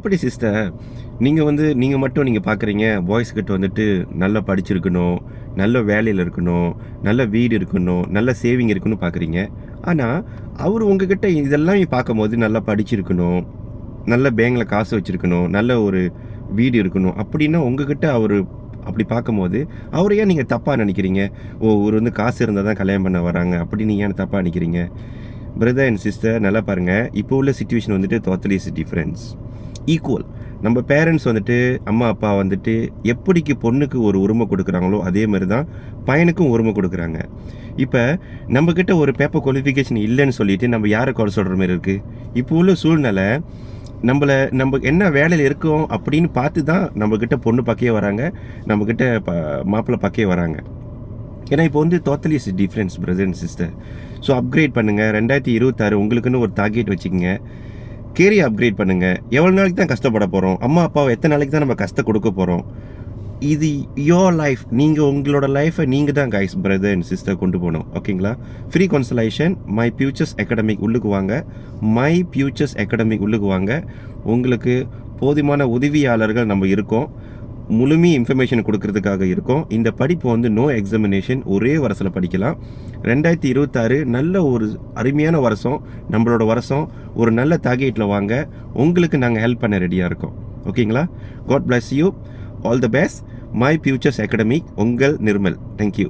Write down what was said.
அப்படி சிஸ்டர், நீங்கள் மட்டும் பார்க்குறீங்க, பாய்ஸ் கிட்ட நல்லா படிச்சிருக்கணும், நல்ல வேலையில் இருக்கணும், நல்ல வீடு இருக்கணும், நல்ல சேவிங் இருக்குன்னு பார்க்குறீங்க. ஆனால் அவர் உங்ககிட்ட இதெல்லாம் பார்க்கும்போது நல்லா படிச்சிருக்கணும், நல்ல பேங்கில் காசு வச்சுருக்கணும், நல்ல ஒரு வீடு இருக்கணும் அப்படின்னா உங்ககிட்ட அவர் அப்படி பார்க்கும்போது அவரை ஏன் நீங்கள் தப்பாக நினைக்கிறீங்க? இவர் காசு இருந்தால் தான் கல்யாணம் பண்ண வராங்க அப்படின்னு ஏன் தப்பாக நினைக்கிறீங்க? பிரதர் அண்ட் சிஸ்டர், நல்லா பாருங்கள், இப்போ உள்ள situation totally is difference. Equal. நம்ம பேரண்ட்ஸ் அம்மா அப்பா எப்படிக்கு பொண்ணுக்கு ஒரு உரிமை கொடுக்குறாங்களோ அதே மாதிரி தான் பையனுக்கும் உரிமை கொடுக்குறாங்க. இப்போ நம்மக்கிட்ட ஒரு பேப்பர் குவாலிஃபிகேஷன் இல்லைன்னு சொல்லிட்டு நம்ம யாரை குறை சொல்கிற மாதிரி இருக்குது? இப்போ உள்ள சூழ்நிலை நம்ம என்ன வேலையில் இருக்கோம் அப்படின்னு பார்த்து தான் நம்மக்கிட்ட பொண்ணு பார்க்கவே வராங்க, நம்மக்கிட்ட மாப்பிள்ளை பார்க்கவே வராங்க. ஏன்னா இப்போ totally is difference brother and sister. So upgrade பண்ணுங்கள். 2026 உங்களுக்குன்னு ஒரு டார்கெட் வச்சுக்கோங்க. கேரியர் அப்கிரேட் பண்ணுங்கள். எவ்வளோ நாளைக்கு தான் கஷ்டப்பட போகிறோம்? அம்மா அப்பாவை எத்தனை நாளைக்கு தான் நம்ம கஷ்டம் கொடுக்க போகிறோம்? இது யோர் லைஃப். நீங்கள் உங்களோட லைஃப்பை நீங்கள் தான் கைஸ் பிரதர் அண்ட் சிஸ்டர் கொண்டு போகணும். ஓகேங்களா? Free consultation My Futures Academic உள்ளுக்கு வாங்க. மை ஃபியூச்சர்ஸ் அகாடமிக் உள்ளுக்கு வாங்க. உங்களுக்கு போதுமான உதவியாளர்கள் நம்ம இருக்கோம். முழுமையாக இன்ஃபர்மேஷன் கொடுக்கறதுக்காக இருக்கும். இந்த படிப்பு நோ எக்ஸாமினேஷன், ஒரே வருஷத்தில் படிக்கலாம். 2026 நல்ல ஒரு அருமையான வருஷம், நம்மளோட வருஷம். ஒரு நல்ல டார்கெட்டில் வாங்க, உங்களுக்கு நாங்கள் ஹெல்ப் பண்ண ரெடியாக இருக்கோம். ஓகேங்களா? God bless you. All the best. My Futures Academic, உங்கள் நிர்மல். தேங்க்யூ.